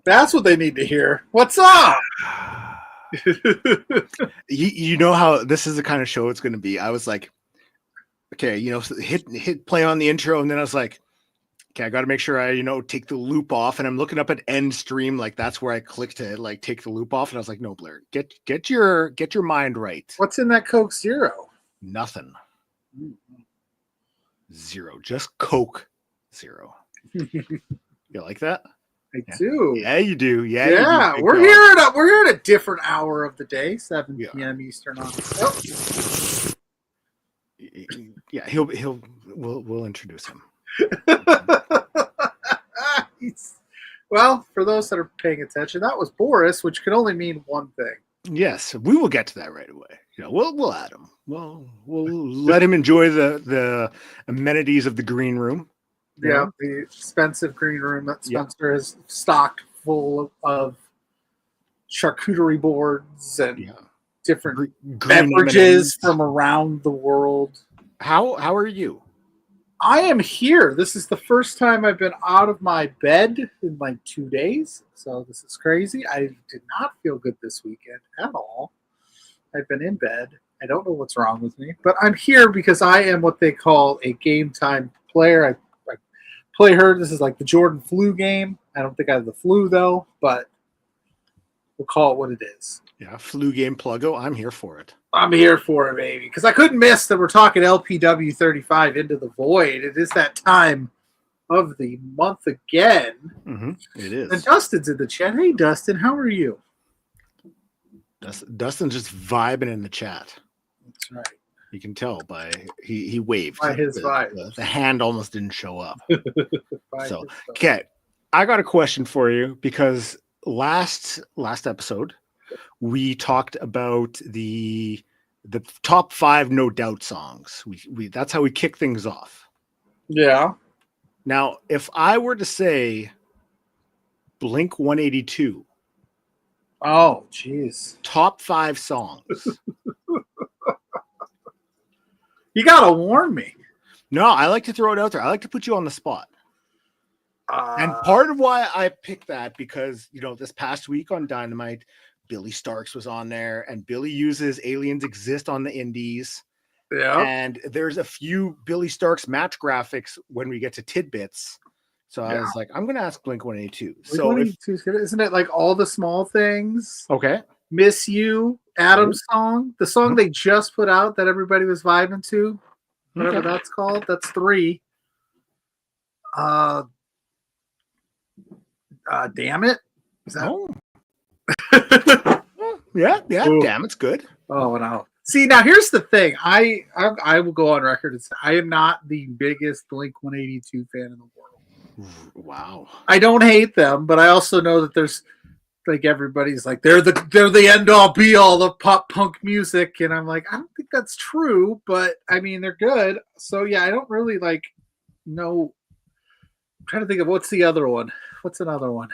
That's what they need to hear. What's up? You know how this is the kind of show it's going to be. I was like, okay, hit play on the intro, and then I was like, okay, I got to make sure I take the loop off, and I'm looking up at end stream, like that's where I click to like take the loop off, and I was like, no, Blair, get your mind right. What's in that Coke Zero? Nothing. Zero, just Coke Zero. You like that? I do. Yeah, you do. Yeah, yeah. You do, we're here at a different hour of the day, 7 p.m. Eastern. Yeah, we'll introduce him. Well, for those that are paying attention, that was Boris, which could only mean one thing. Yes, we will get to that right away. We'll add him. We'll let him enjoy the amenities of the green room. Yeah, the expensive green room that Spencer has stocked full of charcuterie boards and different beverages from around the world. How are you? I am here. This is the first time I've been out of my bed in like 2 days. So this is crazy. I did not feel good this weekend at all. I've been in bed. I don't know what's wrong with me. But I'm here because I am what they call a game time player. I play her. This is like the Jordan flu game. I don't think I have the flu though, but we'll call it what it is. Yeah, flu game PLUGGO. I'm here for it. I'm here for it, baby. Because I couldn't miss that we're talking LPW35 Into the Void. It is that time of the month again. Mm-hmm. It is. And Dustin's in the chat. Hey, Dustin, how are you? Dustin's just vibing in the chat. That's right. You can tell by he waved. By his vibe. The hand almost didn't show up. So, okay, I got a question for you because last episode we talked about the top 5 no doubt songs. We that's how we kick things off. Yeah. Now, if I were to say Blink 182. Oh, jeez. Top 5 songs. You gotta warn me. No, I like to throw it out there. I like to put you on the spot. And part of why I picked that because this past week on Dynamite, Billy Starks was on there, and Billy uses Aliens Exist on the Indies. Yeah. And there's a few Billy Starks match graphics when we get to tidbits. So I was like, I'm going to ask Blink 182. So isn't it like All the Small Things? Okay. Miss You, Adam's song, the song they just put out that everybody was vibing to, whatever that's called. That's 3. Damn It. Is that? Yeah. Ooh. Damn, it's good. Oh no. See, now here's the thing. I will go on record and say I am not the biggest Blink 182 fan in the world. Wow. I don't hate them, but I also know that there's like everybody's like they're the end all be all of pop punk music, and I'm like, I don't think that's true, but I mean they're good. So yeah, I don't really like know. I'm trying to think of what's the other one. What's another one?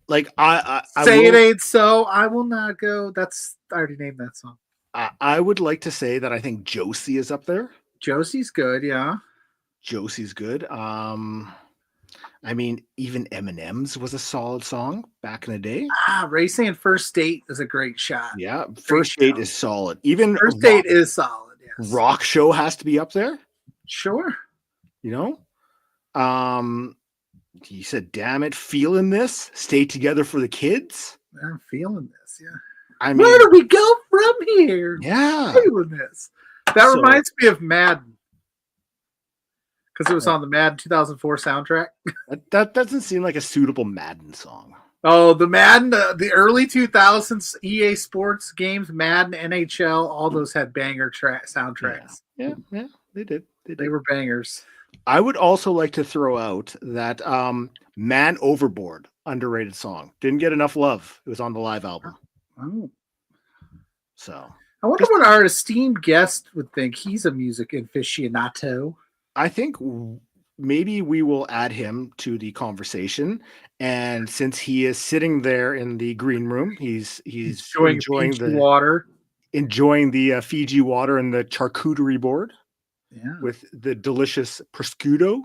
Like I Say It Ain't So. I Will Not Go. I already named that song. I would like to say that I think Josie is up there. Josie's good, yeah. Josie's good. I mean, even Eminem's was a solid song back in the day. Ray saying First Date is a great shot. Yeah, First Date is solid. Even First Date is solid, yes. Rock Show has to be up there. Sure. He said, damn it, feeling this, stay together for the kids. I'm feeling this, yeah. I mean, where do we go from here? Yeah. Feeling this. That reminds me of Madden. Because it was on the Madden 2004 soundtrack. That doesn't seem like a suitable Madden song. Oh, the Madden, the early 2000s EA Sports games, Madden, NHL, all those had banger soundtracks. Yeah, they did. They were bangers. I would also like to throw out that Man Overboard, underrated song. Didn't get enough love. It was on the live album. Oh. So I wonder what our esteemed guest would think. He's a music aficionado. I think maybe we will add him to the conversation. And since he is sitting there in the green room, he's enjoying the water, enjoying the Fiji water and the charcuterie board. Yeah, with the delicious prosciutto,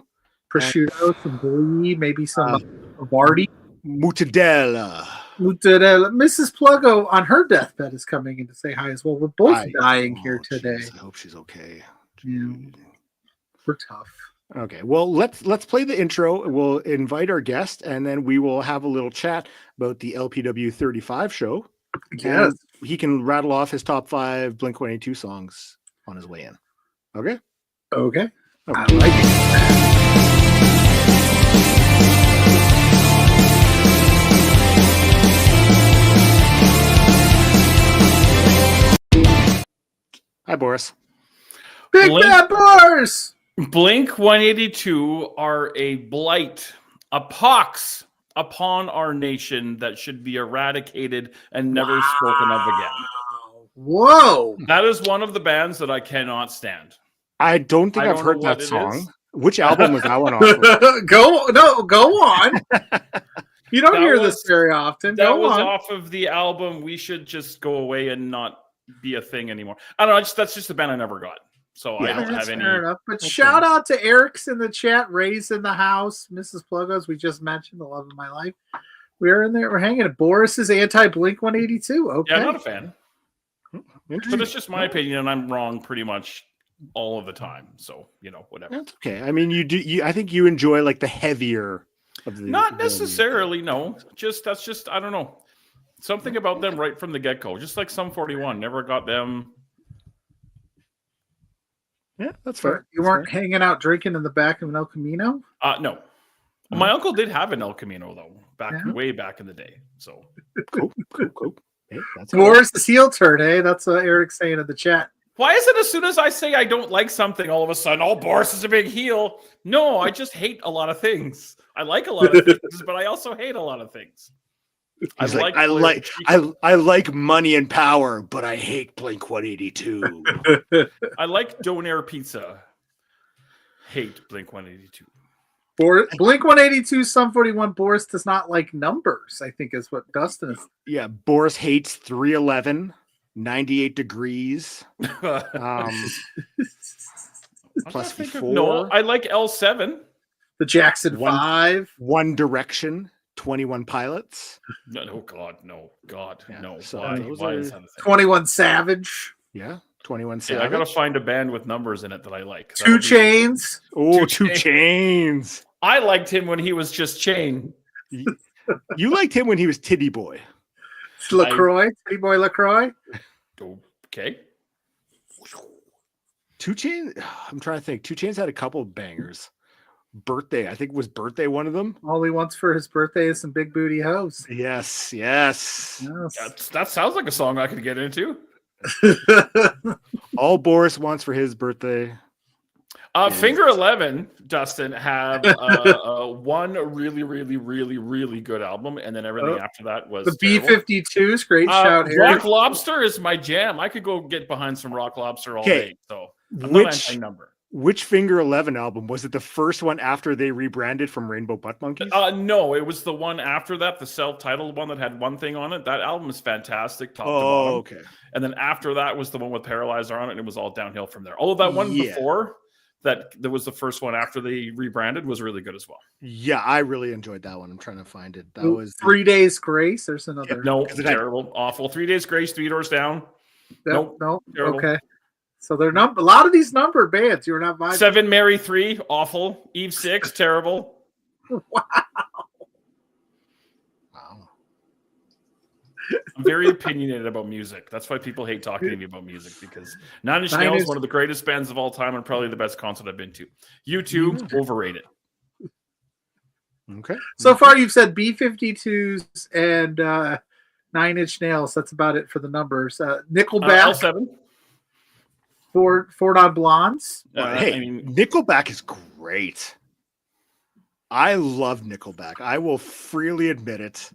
some brie, maybe some Vardy. Mutadella. Mrs. Pluggo on her deathbed is coming in to say hi as well. We're both dying here today. Geez, I hope she's okay. Yeah, we're tough. Okay, well, let's play the intro. We'll invite our guest, and then we will have a little chat about the LPW35 show. Yes. And he can rattle off his top 5 Blink-182 songs on his way in. Okay? Okay. I like it. Hi, Boris. Big Bad Boris! Blink-182 are a blight, a pox upon our nation that should be eradicated and never spoken of again. Whoa! That is one of the bands that I cannot stand. I don't think I've heard that song. Which album was that one off of? Go on. You don't hear this very often. That was off of the album We Should Just Go Away and Not Be a Thing Anymore. I don't know. That's just the band I never got. So I don't have any. Fair enough. But shout out to Eric's in the chat, Ray's in the house, Mrs. Pluggo's, we just mentioned, the love of my life. We're in there. We're hanging at Boris's anti-Blink-182. Okay. Yeah, I'm not a fan. But it's just my opinion, and I'm wrong pretty much all of the time. So, whatever. That's okay. I mean, I think you enjoy like the heavier of the. Not necessarily, no. That's just I don't know. Something about them right from the get-go. Just like Sum 41. Never got them. Yeah, that's fair. You weren't hanging out drinking in the back of an El Camino? No. My uncle did have an El Camino, though, way back in the day. So cool. Hey, Boris is heel turn, eh? That's what Eric's saying in the chat. Why is it as soon as I say I don't like something, all of a sudden, Boris is a big heel? No, I just hate a lot of things. I like a lot of things, but I also hate a lot of things. I like money and power, but I hate Blink-182. I like Donair pizza. Hate Blink-182. Blink-182, Sum 41. Boris does not like numbers, I think is what Dustin is. Yeah, Boris hates 311, 98 degrees. Plus 4. No, I like L7. The Jackson 5. One Direction. 21 Pilots. No, God, no. So why is that a thing? 21 Savage. Yeah, 21 Savage. I gotta find a band with numbers in it that I like. 2 Chainz. Oh, 2 Chainz. I liked him when he was just Chain. You liked him when he was Titty Boy. LaCroix, Titty Boy LaCroix. Okay. 2 Chainz. I'm trying to think. 2 Chainz had a couple of bangers. Birthday, I think was Birthday one of them. All he wants for his birthday is some big booty hoes. Yes. That sounds like a song I could get into. All Boris wants for his birthday. Finger 11, Dustin, have one really, really, really, really good album, and then everything after that was the B-52s. Great shout, Eric. Rock Lobster is my jam. I could go get behind some Rock Lobster all day. So I'm not anti-number. Which Finger 11 album? Was it the first one after they rebranded from Rainbow Butt Monkeys? No, it was the one after that, the self-titled one that had one thing on it. That album is fantastic, top to bottom. Okay. And then after that was the one with Paralyzer on it, and it was all downhill from there. Although that one before, that was the first one after they rebranded, was really good as well. Yeah, I really enjoyed that one. I'm trying to find it. That was 3 Days Grace. There's another. No, terrible, awful. 3 Days Grace, 3 Doors Down. No. Okay. So they're a lot of these numbered bands. You're not vibing. 7 Mary 3, awful. Eve 6, terrible. Wow. I'm very opinionated about music. That's why people hate talking to me about music, because Nine Inch Nails is one of the greatest bands of all time and probably the best concert I've been to. U2, overrated. Okay. So far, you've said B-52s and 9 Inch Nails. That's about it for the numbers. Nickelback. L7. Four Non-Blondes. Nickelback is great. I love Nickelback. I will freely admit it.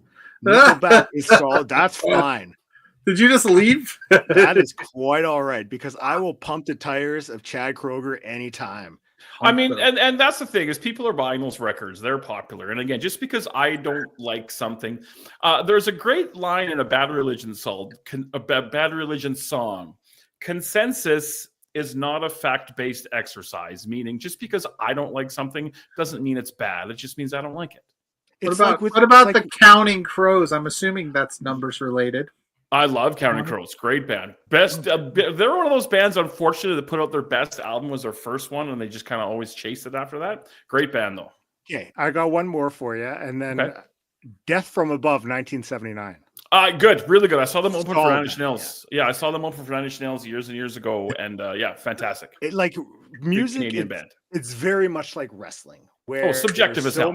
Nickelback is solid. That's fine. Did you just leave? That is quite all right, because I will pump the tires of Chad Kroeger anytime. I mean, and that's the thing, is people are buying those records. They're popular. And again, just because I don't like something, there's a great line in a Bad Religion song. Consensus is not a fact-based exercise, meaning just because I don't like something doesn't mean it's bad. It just means I don't like it. It's what about the Counting Crows? I'm assuming that's numbers related. I love Counting Crows. Great band. Best. They're one of those bands, unfortunately, that put out their best album was their first one, and they just kind of always chased it after that. Great band, though. Okay, I got one more for you, and then Death from Above, 1979. Good, really good. I saw them open for Nine Inch Solid, Nails. Yeah, I saw them open for Nine Inch Nails years and years ago, and yeah, fantastic. It like music, Canadian band. It's very much like wrestling, where subjective as hell.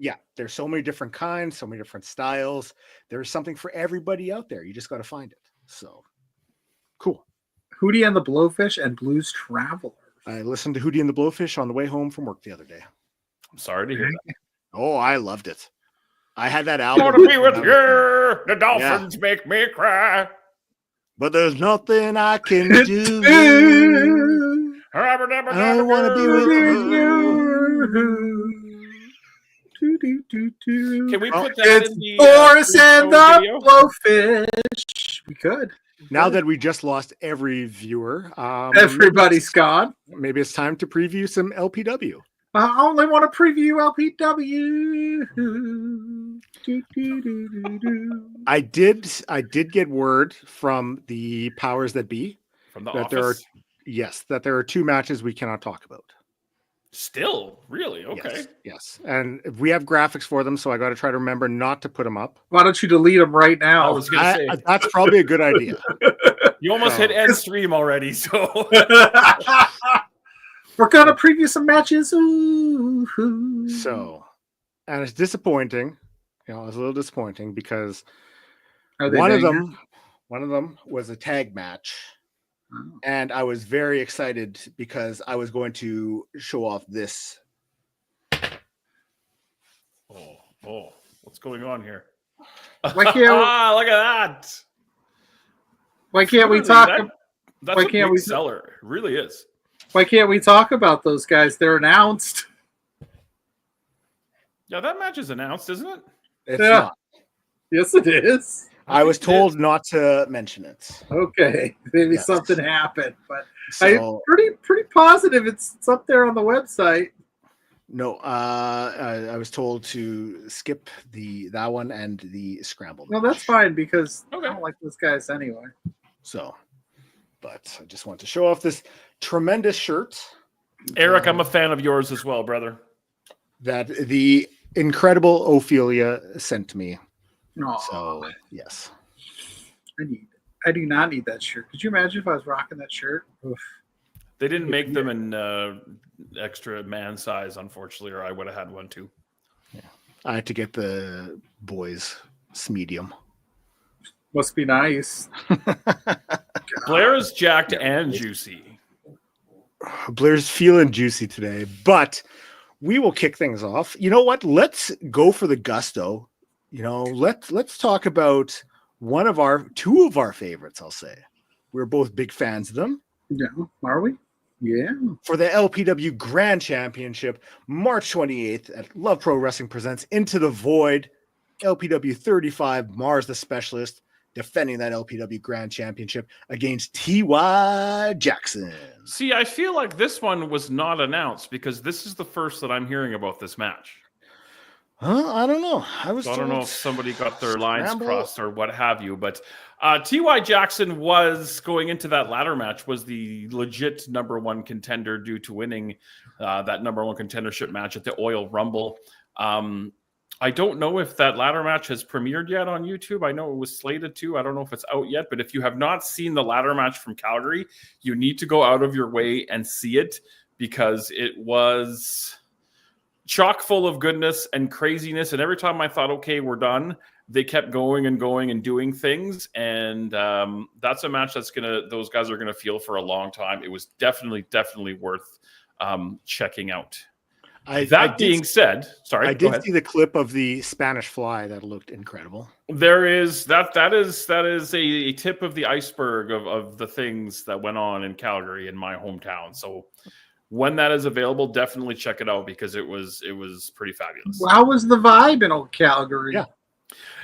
Yeah, there's so many different kinds, so many different styles. There's something for everybody out there. You just got to find it. So cool. Hootie and the Blowfish and Blues Traveler. I listened to Hootie and the Blowfish on the way home from work the other day. I'm sorry to hear that. Oh, I loved it. I had that I album. want to be with you. The Dolphins make me cry. But there's nothing I can do. I want to be with you. Can we put that in the Boris and the Blowfish? We could. Now that we just lost every viewer, everybody's gone. Maybe it's time to preview some LPW. I only want to preview LPW. I did get word from the powers that be from the that office. that there are 2 matches we cannot talk about. Still, really? Okay. Yes. And we have graphics for them, so I got to try to remember not to put them up. Why don't you delete them right now? I was going to say that's probably a good idea. You almost hit end stream already, so we're gonna preview some matches. Ooh. So, and it's disappointing. You know, it's a little disappointing because one of them was a tag match. Oh. And I was very excited because I was going to show off this. Oh, what's going on here? Why can't look at that. Why can't we talk? That's why can't we seller? It really is. Why can't we talk about those guys? They're announced. Yeah, that match is announced, isn't it? It's not. Yes, it is. I was told not to mention it. Okay, maybe something happened, but I'm pretty positive it's up there on the website. No, I was told to skip that one and the scramble. No, that's fine because I don't like those guys anyway. So, but I just want to show off this tremendous shirt. Eric, I'm a fan of yours as well, brother. That the incredible Ophelia sent me. Aww. So, yes. I do not need that shirt. Could you imagine if I was rocking that shirt? Oof. They didn't make them in extra man size, unfortunately, or I would have had one too. Yeah. I had to get the boys' medium. Must be nice. Blair is jacked and juicy. Blair's feeling juicy today, but we will kick things off. You know what? Let's go for the gusto. You know, let's talk about two of our favorites, I'll say. We're both big fans of them. Yeah, are we? Yeah. For the LPW Grand Championship, March 28th at Love Pro Wrestling presents Into the Void. LPW35, Mars the Specialist, defending that LPW Grand Championship against T.Y. Jackson. See, I feel like this one was not announced because this is the first that I'm hearing about this match. I don't know. I don't know if somebody got their lines crossed or what have you, but T.Y. Jackson was going into that ladder match was the legit #1 contender due to winning that #1 contendership match at the Oil Rumble. I don't know if that ladder match has premiered yet on YouTube. I know it was slated to. I don't know if it's out yet, but if you have not seen the ladder match from Calgary, you need to go out of your way and see it because it was chock full of goodness and craziness. And every time I thought, okay, we're done, they kept going and going and doing things. And that's a match those guys are going to feel for a long time. It was definitely worth checking out. That being said, I did see the clip of the Spanish Fly that looked incredible. There is that is a tip of the iceberg of the things that went on in Calgary in my hometown. So when that is available, definitely check it out because it was pretty fabulous. How was the vibe in old Calgary? Yeah.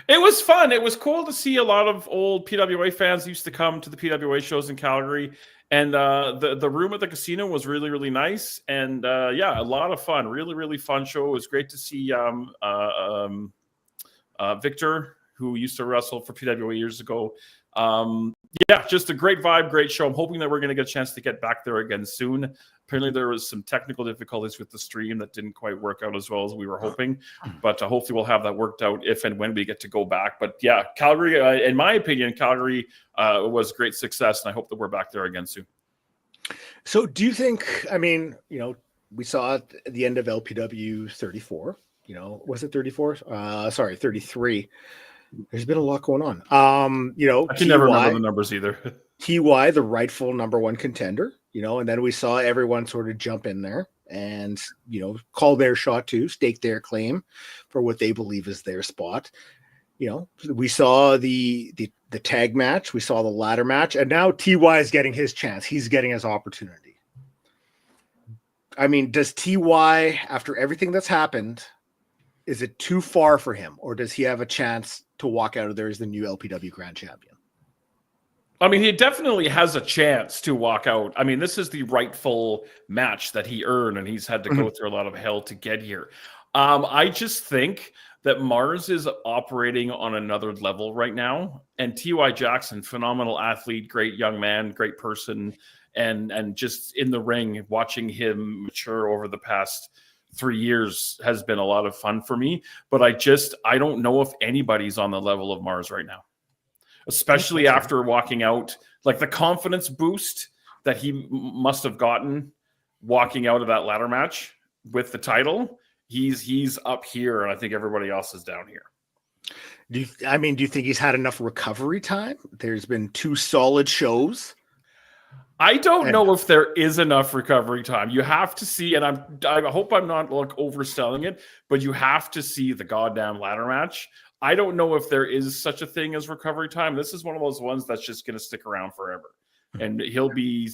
It was fun. It was cool to see a lot of old PWA fans used to come to the PWA shows in Calgary. And the room at the casino was really, really nice. And yeah, a lot of fun. Really, really fun show. It was great to see Victor, who used to wrestle for PWA years ago. Yeah, just a great vibe, great show. I'm hoping that we're going to get a chance to get back there again soon. Apparently, there was some technical difficulties with the stream that didn't quite work out as well as we were hoping. But hopefully, we'll have that worked out if and when we get to go back. But yeah, Calgary, in my opinion, Calgary was a great success, and I hope that we're back there again soon. So do you think, I mean, we saw at the end of LPW 34, was it 34? Sorry, 33. There's been a lot going on. I can never remember the numbers either. TY, the rightful number one contender, and then we saw everyone sort of jump in there and, call their shot too, stake their claim for what they believe is their spot. We saw the tag match, we saw the ladder match, and now TY is getting his chance. He's getting his opportunity. I mean, does TY, after everything that's happened, is it too far for him, or does he have a chance to walk out of there as the new LPW Grand Champion? I mean, he definitely has a chance to walk out. I mean, this is the rightful match that he earned, and he's had to go through a lot of hell to get here. I just think that Mars is operating on another level right now, and T.Y. Jackson, phenomenal athlete, great young man, great person, and just in the ring, watching him mature over the past 3 years has been a lot of fun for me. But I don't know if anybody's on the level of Mars right now, especially after walking out, like the confidence boost that he must have gotten walking out of that ladder match with the title. He's up here, and I think everybody else is down here. Do you think he's had enough recovery time? There's been 2 solid shows. I don't know if there is enough recovery time. You have to see, and I hope I'm not overselling it, but you have to see the goddamn ladder match. I don't know if there is such a thing as recovery time. This is one of those ones that's just going to stick around forever, and he'll be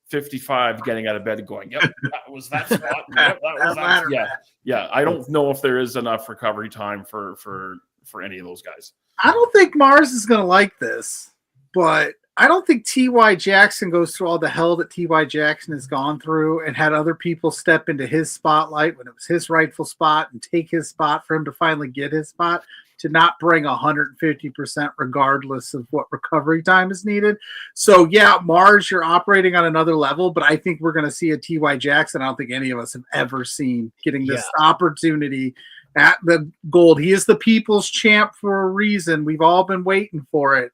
55 getting out of bed and going, yep, that was that spot. Yep, that was that. Yeah. I don't know if there is enough recovery time for any of those guys. I don't think Mars is going to like this, but I don't think T.Y. Jackson goes through all the hell that T.Y. Jackson has gone through and had other people step into his spotlight when it was his rightful spot and take his spot for him to finally get his spot, to not bring 150% regardless of what recovery time is needed. So yeah, Mars, you're operating on another level, but I think we're going to see a T.Y. Jackson I don't think any of us have ever seen getting this opportunity at the gold. He is the people's champ for a reason. We've all been waiting for it.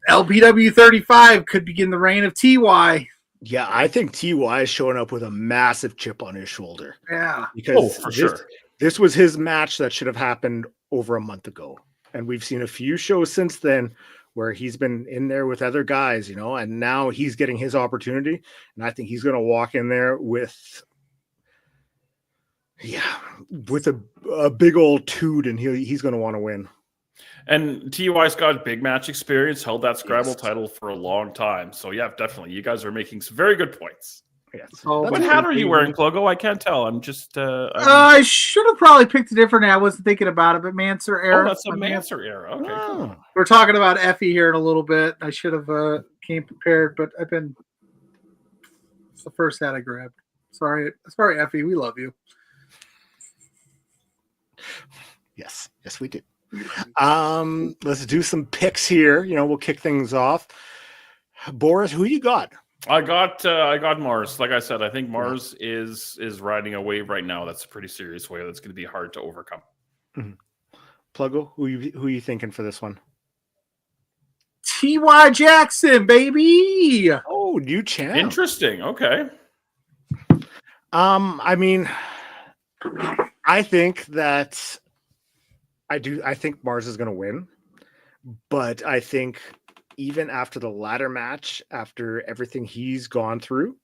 LPW35 could begin the reign of TY. Yeah, I think TY is showing up with a massive chip on his shoulder. Yeah. Because this was his match that should have happened over a month ago. And we've seen a few shows since then where he's been in there with other guys, and now he's getting his opportunity. And I think he's going to walk in there with a big old toot, and he's going to want to win. And TY's got big match experience, held that Scrabble title for a long time. So yeah, definitely. You guys are making some very good points. Yes. What hat are you wearing, Pluggo? I can't tell. I'm just... I should have probably picked a different hat. I wasn't thinking about it, but Manser era. Oh, that's a Manser era. Okay, cool. We're talking about Effie here in a little bit. I should have came prepared, but it's the first hat I grabbed. Sorry, Effie. We love you. Yes, we do. Let's do some picks here. We'll kick things off. Boris, who you got? I got Mars. Like I said, I think Mars is riding a wave right now. That's a pretty serious wave. That's going to be hard to overcome. Mm-hmm. Pluggo, who you thinking for this one? T.Y. Jackson, baby. Oh, new champ. Interesting. Okay. I mean, I think that I think Mars is going to win, but I think even after the ladder match, after everything he's gone through,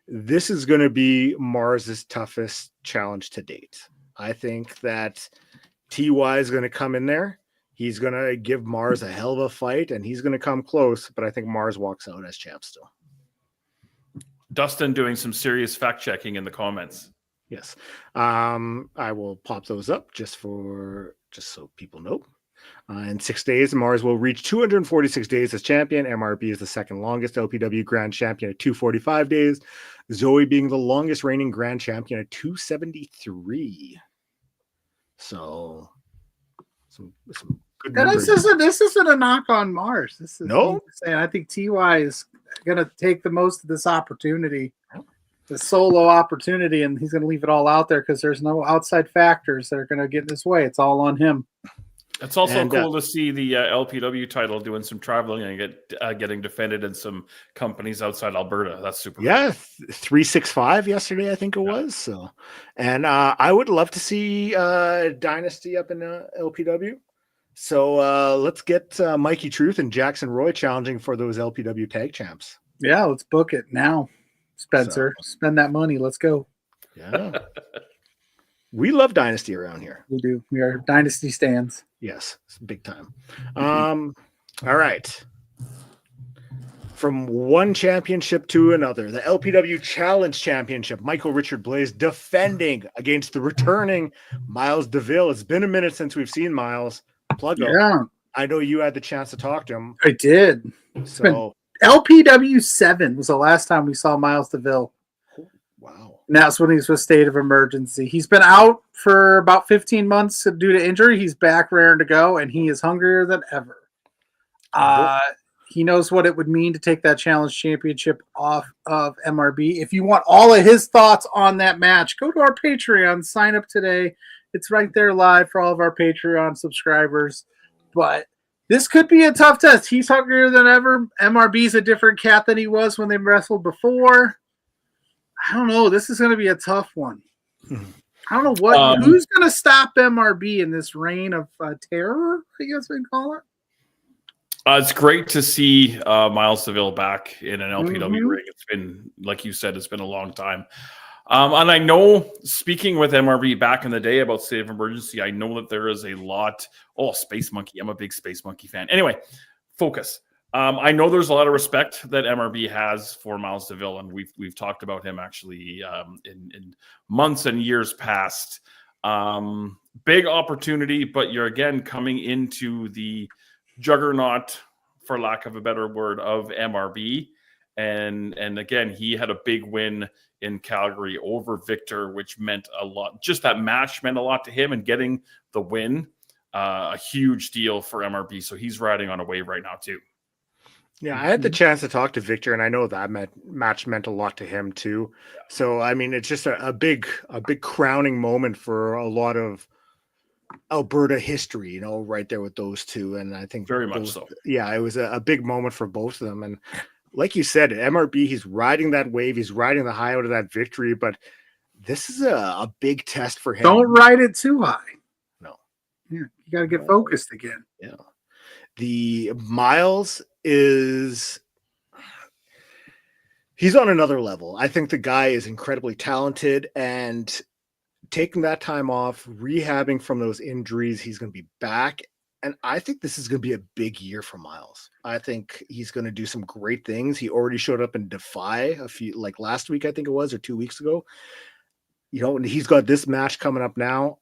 this is going to be Mars's toughest challenge to date. I think that TY is going to come in there. He's going to give Mars a hell of a fight, and he's going to come close, but I think Mars walks out as champ still. Dustin doing some serious fact checking in the comments. Yes. I will pop those up just so people know. In 6 days, Mars will reach 246 days as champion. MRB is the second longest LPW Grand Champion at 245 days. Zoe being the longest reigning Grand Champion at 273. So, some good numbers. This isn't a knock on Mars. This is No. saying I think TY is going to take the most of this opportunity, the solo opportunity, and he's going to leave it all out there because there's no outside factors that are going to get in his way. It's all on him. It's also cool to see the LPW title doing some traveling and getting defended in some companies outside Alberta. That's super. Yeah, 365 yesterday, I think it was. So, and I would love to see Dynasty up in LPW. So let's get Mikey Truth and Jackson Roy challenging for those LPW tag champs. Yeah, let's book it now, Spencer. Spend that money. Let's go. Yeah. We love Dynasty around here. We do. We are Dynasty stands. Yes, it's big time. All right. From one championship to another, the LPW Challenge Championship, Michael Richard Blaze defending against the returning Miles DeVille. It's been a minute since we've seen Miles. PLUGGO. Yeah. I know you had the chance to talk to him. I did. So LPW7 was the last time we saw Miles DeVille. wow. And that's when he's with state of emergency. He's been out for about 15 months due to injury. He's back raring to go, and he is hungrier than ever. He knows what it would mean to take that challenge championship off of MRB. If you want all of his thoughts on that match, go to our Patreon. Sign up today. It's right there live for all of our Patreon subscribers. But this could be a tough test. He's hungrier than ever. MRB's a different cat than he was when they wrestled before. I don't know. This is going to be a tough one. I don't know who's going to stop MRB in this reign of terror, I guess we'd call it. It's great to see Miles DeVille back in an LPW ring. It's been, like you said, it's been a long time. And I know, speaking with MRB back in the day about state of emergency, I know that there is a lot. Oh, Space Monkey. I'm a big Space Monkey fan. Anyway, focus. I know there's a lot of respect that MRB has for Miles DeVille, and we've talked about him actually in months and years past. Big opportunity, but you're again coming into the juggernaut, for lack of a better word, of MRB, and again he had a big win in Calgary over Victor, which meant a lot. Just that match meant a lot to him, and getting the win, a huge deal for MRB. So he's riding on a wave right now too. Yeah, I had the chance to talk to Victor, and I know that match meant a lot to him too. So, I mean, it's just a big crowning moment for a lot of Alberta history, you know, right there with those two. And I think very much so. Yeah, it was a big moment for both of them. And like you said, MRB, he's riding that wave. He's riding the high out of that victory. But this is a big test for him. Don't ride it too high. No. Yeah, you got to get focused again. Yeah. The Miles he's on another level. I think the guy is incredibly talented, and taking that time off, rehabbing from those injuries, he's going to be back. And I think this is going to be a big year for Miles. I think he's going to do some great things. He already showed up in Defy like last week, I think it was, or 2 weeks ago. You know, and he's got this match coming up now.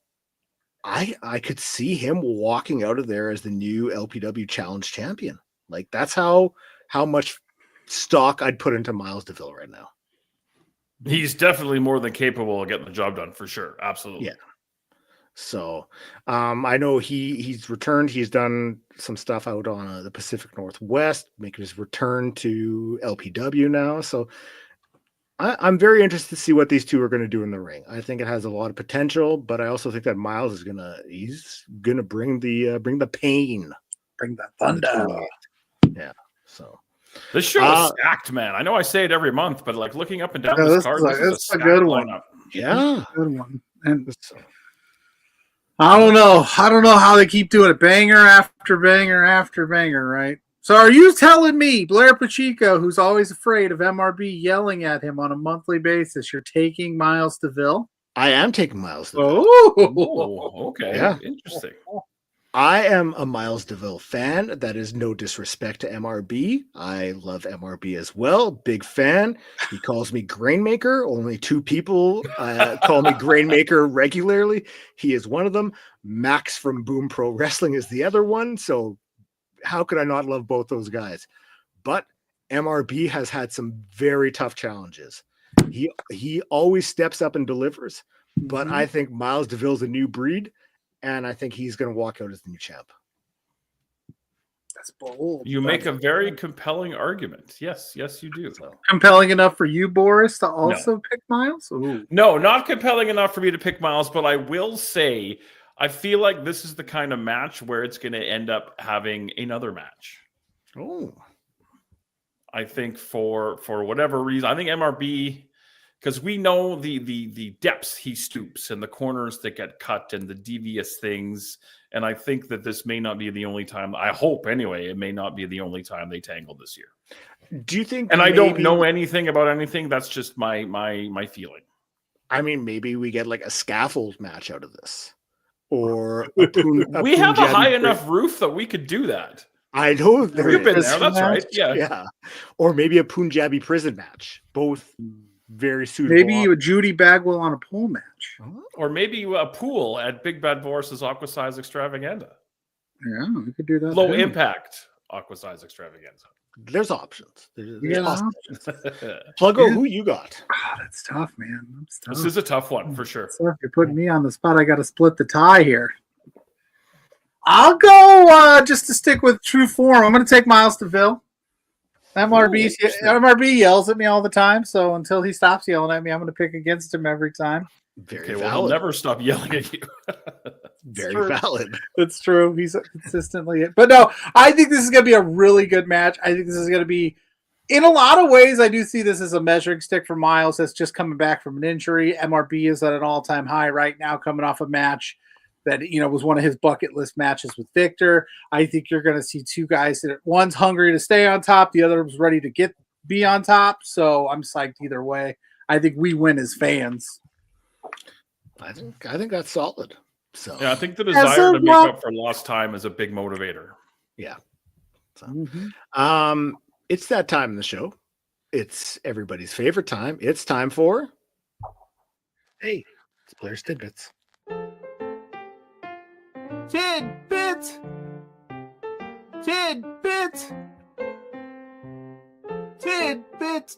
I could see him walking out of there as the new LPW Challenge champion. Like, that's how much stock I'd put into Miles DeVille right now. He's definitely more than capable of getting the job done, for sure. Absolutely. Yeah. So I know he's returned. He's done some stuff out on the Pacific Northwest, making his return to LPW now. So I'm very interested to see what these two are going to do in the ring. I think it has a lot of potential, but I also think that Miles is he's gonna bring the pain, bring the thunder. Yeah. So this show is stacked, man. I know I say it every month, but like looking up and down this card, this is a good one. Lineup. Yeah, good one. And I don't know how they keep doing it, banger after banger after banger, right? So are you telling me, Blair Pacheco, who's always afraid of MRB yelling at him on a monthly basis, you're taking Miles DeVille? I am taking Miles DeVille. Oh, okay. Yeah. Interesting. I am a Miles DeVille fan. That is no disrespect to MRB. I love MRB as well. Big fan. He calls me Grainmaker. Only 2 people call me Grainmaker regularly. He is one of them. Max from Boom Pro Wrestling is the other one. So how could I not love both those guys? But MRB has had some very tough challenges. He always steps up and delivers. But I think Miles DeVille's a new breed. And I think he's going to walk out as the new champ. That's bold. You make a very compelling argument. Yes, you do. Compelling enough for you, Boris, to also pick Miles? Ooh. No, not compelling enough for me to pick Miles, but I will say I feel like this is the kind of match where it's going to end up having another match. Oh. I think for whatever reason, I think MRB, because we know the depths he stoops and the corners that get cut and the devious things. And I think that this may not be the only time. I hope anyway, it may not be the only time they tangle this year. Do you think? And I don't know anything about anything. That's just my feeling. I mean, maybe we get like a scaffold match out of this, or we have a high enough roof that we could do that. I know we've been there. That's right. Yeah. Or maybe a Punjabi prison match. Both very suitable. Maybe a Judy Bagwell on a pole match. Or maybe a pool at Big Bad Boris's Aqua Size Extravaganza. Yeah, we could do that. Low impact Aqua Size Extravaganza. There's options. There's options. Pluggo, who you got? That's tough, man. That's tough. This is a tough one for sure. So if you're putting me on the spot, I got to split the tie here. I'll go just to stick with true form. I'm going to take Miles DeVille. MRB yells at me all the time, so until he stops yelling at me, I'm going to pick against him every time. Very valid. Well, he'll never stop yelling at you. Very valid. It's true. He's consistently but no, I think this is going to be a really good match. I think this is going to be, in a lot of ways, I do see this as a measuring stick for Miles that's just coming back from an injury. MRB is at an all-time high right now, coming off a match that was one of his bucket list matches with Victor. I think you're going to see 2 guys that one's hungry to stay on top, the other was ready to be on top. So I'm psyched either way. I think we win as fans. I think that's solid. So yeah, I think the desire to make up for lost time is a big motivator. Yeah. So, it's that time in the show. It's everybody's favorite time. It's time for it's Blair's Tidbits. Tidbits.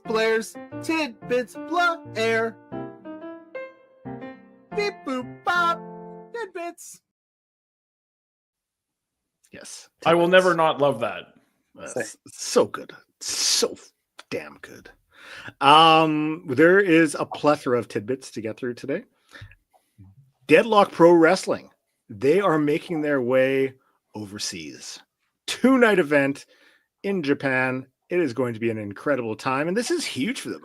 Blair's Tidbits. Blair. Beep boop bop. Tidbits. Yes. Tidbits. I will never not love that. So good. So damn good. There is a plethora of tidbits to get through today. Deadlock Pro Wrestling. They are making their way overseas. 2-night event in Japan. It is going to be an incredible time. And this is huge for them.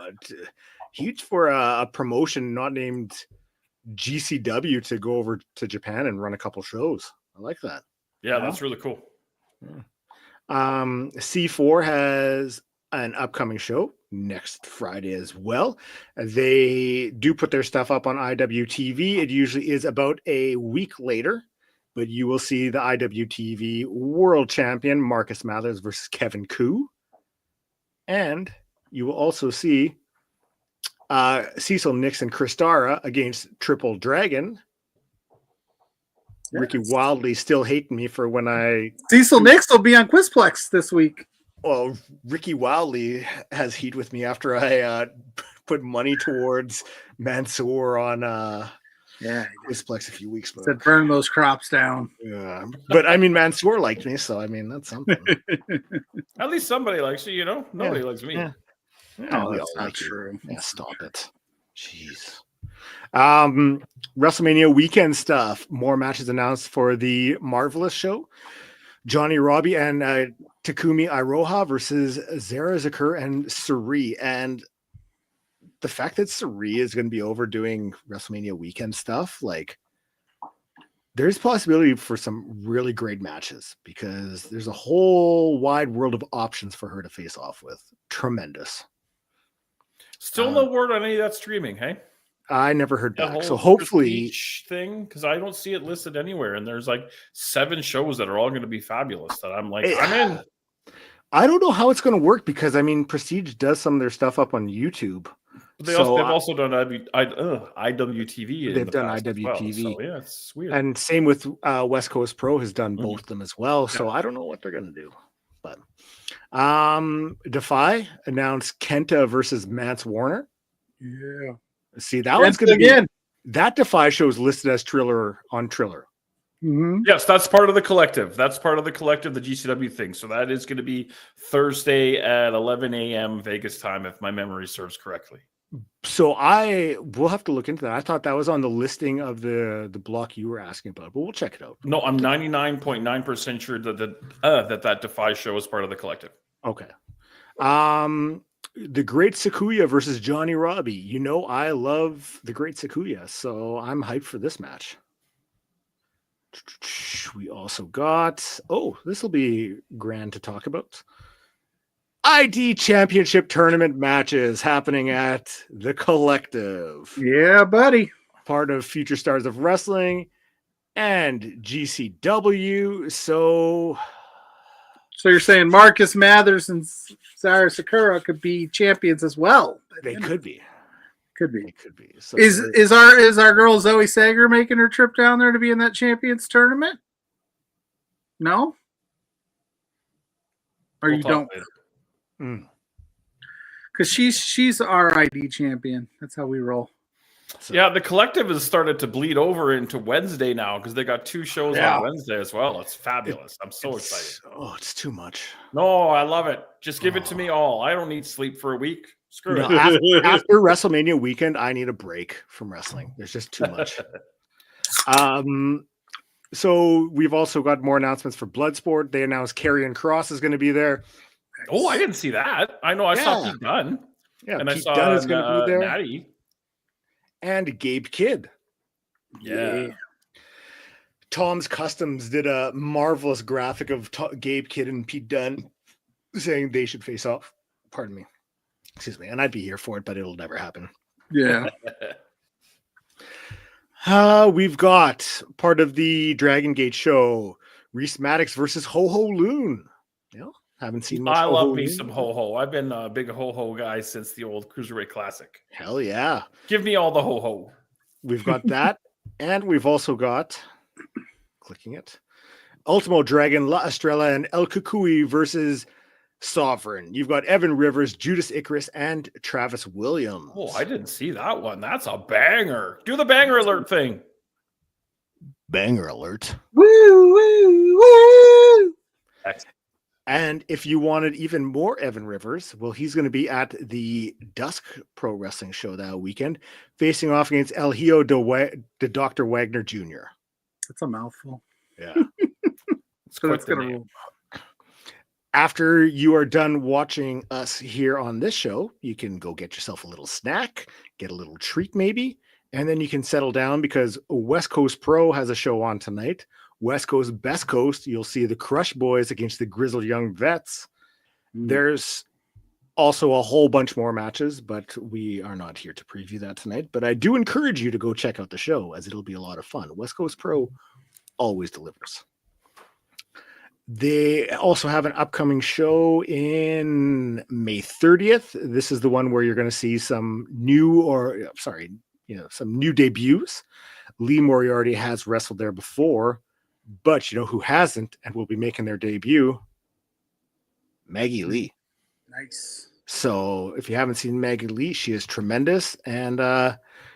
Huge for a promotion not named GCW to go over to Japan and run a couple shows. I like that. Yeah, that's really cool. Yeah. C4 has an upcoming show next Friday as well. They do put their stuff up on IWTV. It usually is about a week later, but you will see the IWTV World Champion Marcus Mathers versus Kevin Koo. And you will also see Cecil Nix and Chris Dara against Triple Dragon. Yes. Ricky Wildley still hating me for when Cecil Nix will be on Quizplex this week. Well, Ricky Wildley has heat with me after I put money towards Mansoor on Quizplex a few weeks ago. Said burn those crops down. Yeah, but I mean Mansoor liked me, so I mean that's something. At least somebody likes you, Nobody likes me. Yeah. Oh, that's not true. Yeah, stop it. Jeez. WrestleMania weekend stuff. More matches announced for the Marvelous show. Johnny Robbie and Takumi Iroha versus Zara Zakur and Suri. And the fact that Suri is going to be overdoing WrestleMania weekend stuff, like there's possibility for some really great matches because there's a whole wide world of options for her to face off with. Tremendous. Still no word on any of that streaming, hey? I never heard That back. whole So hopefully prestige thing, because I don't see it listed anywhere, and there's like 7 shows that are all going to be fabulous. That I'm like, I'm in. I don't know how it's going to work because I mean, Prestige does some of their stuff up on YouTube. But they've also done IWTV. They've done past as well. IWTV. So yeah, it's weird. And same with West Coast Pro has done both of them as well. So Yeah. I don't know what they're going to do. But Defy announced Kenta versus Mance Warner. Yeah. See, that one's going to be again. That Defy show is listed as Triller on Triller. Mm-hmm. Yes, that's part of the collective. That's part of the collective, the GCW thing. So that is going to be Thursday at 11 a.m. Vegas time, if my memory serves correctly. So I will have to look into that. I thought that was on the listing of the block you were asking about, but we'll check it out. No, I'm 99.9% sure that Defy show is part of the collective. Okay. The Great Sakuya versus Johnny Robbie. You know I love the Great Sakuya, so I'm hyped for this match. We also got, this will be grand to talk about. ID Championship Tournament matches happening at the Collective. Yeah, buddy. Part of Future Stars of Wrestling and GCW. So you're saying Marcus Mathers and Sarah Sakura could be champions as well? They could be. Could be. It could be. So Is our girl Zoe Sager making her trip down there to be in that champions tournament? No? Or We'll you talk don't? later. Because she's our ID champion. That's how we roll. So, Yeah, the collective has started to bleed over into Wednesday now because they got 2 shows on Wednesday as well. It's fabulous. I'm so excited. Oh, it's too much. No, I love it. Just give it to me all. I don't need sleep for a week. Screw No, it. after WrestleMania weekend, I need a break from wrestling. There's just too much. So we've also got more announcements for Bloodsport. They announced Karrion Kross is going to be there. Oh, I didn't see that. I know I saw Pete Dunne. Yeah, and Pete I saw Dunne is going to be there. Natty. And Gabe Kidd. Yeah. Tom's Customs did a marvelous graphic of Gabe Kidd and Pete Dunne saying they should face off. Pardon me. Excuse me. And I'd be here for it, but it'll never happen. Yeah. We've got part of the Dragon Gate show, Reese Maddox versus Ho Ho Loon. Haven't seen much. I love me some Ho Ho. I've been a big Ho Ho guy since the old Cruiserweight Classic. Hell yeah. Give me all the Ho Ho. We've got that. And we've also got, clicking it, Ultimo Dragon, La Estrella, and El Kukui versus Sovereign. You've got Evan Rivers, Judas Icarus, and Travis Williams. Oh, I didn't see that one. That's a banger. Do the banger alert thing. Banger alert. Woo, woo, woo. And if you wanted even more Evan Rivers, well, he's going to be at the Dusk Pro Wrestling show that weekend, facing off against El Hijo de Dr. Wagner Jr. That's a mouthful. Yeah. So that's going to roll. After you are done watching us here on this show, you can go get yourself a little snack, get a little treat maybe, and then you can settle down because West Coast Pro has a show on tonight. West Coast, Best Coast, you'll see the Crush Boys against the Grizzled Young Vets. There's also a whole bunch more matches, but we are not here to preview that tonight. But I do encourage you to go check out the show as it'll be a lot of fun. West Coast Pro always delivers. They also have an upcoming show in May 30th. This is the one where you're going to see some new debuts. Lee Moriarty has wrestled there before, but you know who hasn't and will be making their debut? Maggie Lee. Nice. So if you haven't seen Maggie Lee, she is tremendous. And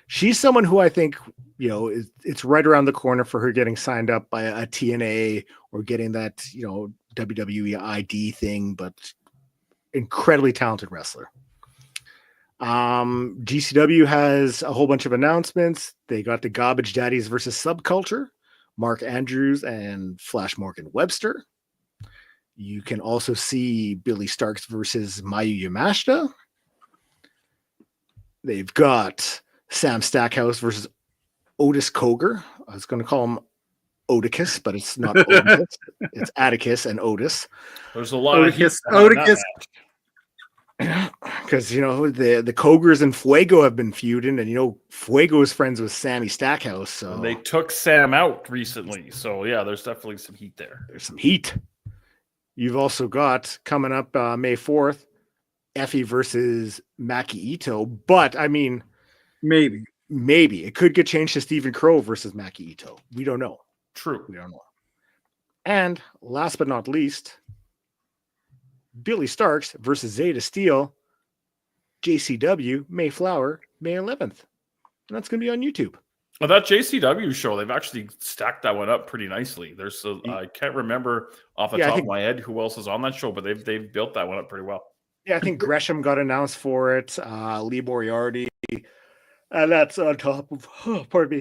she's someone who I think, it's right around the corner for her getting signed up by a TNA or getting that, WWE ID thing, but incredibly talented wrestler. GCW has a whole bunch of announcements. They got the Garbage Daddies versus Subculture, Mark Andrews and Flash Morgan Webster. You can also see Billy Starks versus Mayu Yamashita. They've got Sam Stackhouse versus Otis Coger. I was going to call him Oticus, but it's not Otis. It's Atticus and Otis. There's a lot Oticus. of Oticus. Because the Cogers and Fuego have been feuding, and Fuego is friends with Sammy Stackhouse, so And they took Sam out recently. So yeah, there's definitely some heat there. there's some heat. You've also got coming up May 4th, Effie versus Maki Ito, but I mean, Maybe it could get changed to Stephen Crow versus Maki Ito. We don't know. True. We don't know. And last but not least, Billy Starks versus Zeta Steel, JCW, Mayflower, May 11th. And that's going to be on YouTube. Well, that JCW show, they've actually stacked that one up pretty nicely. I can't remember off the top of my head who else is on that show, but they've built that one up pretty well. Yeah, I think Gresham got announced for it. Lee Moriarty. And that's on top of,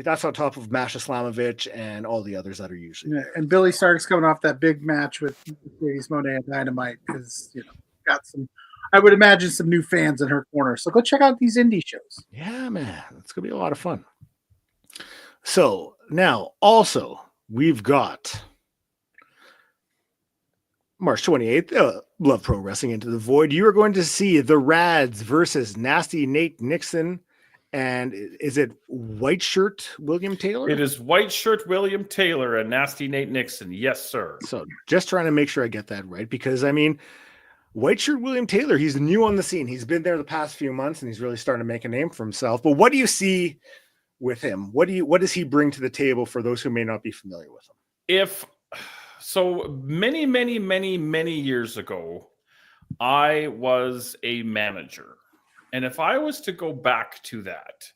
that's on top of Masha Slamovich and all the others that are usually. Yeah, and Billy Stark's coming off that big match with Mercedes Monet and Dynamite is, got some, I would imagine, some new fans in her corner. So go check out these indie shows. Yeah, man, it's gonna be a lot of fun. So now, also, we've got March 28th, Love Pro Wrestling Into the Void. You are going to see the Rads versus Nasty Nate Nixon. And is it White Shirt William Taylor? It is White Shirt William Taylor and Nasty Nate Nixon. Yes, sir. So just trying to make sure I get that right, because I mean, White Shirt William Taylor, he's new on the scene. He's been there the past few months and he's really starting to make a name for himself. But what do you see with him? What does he bring to the table for those who may not be familiar with him? So many years ago, I was a manager. And if I was to go back to that,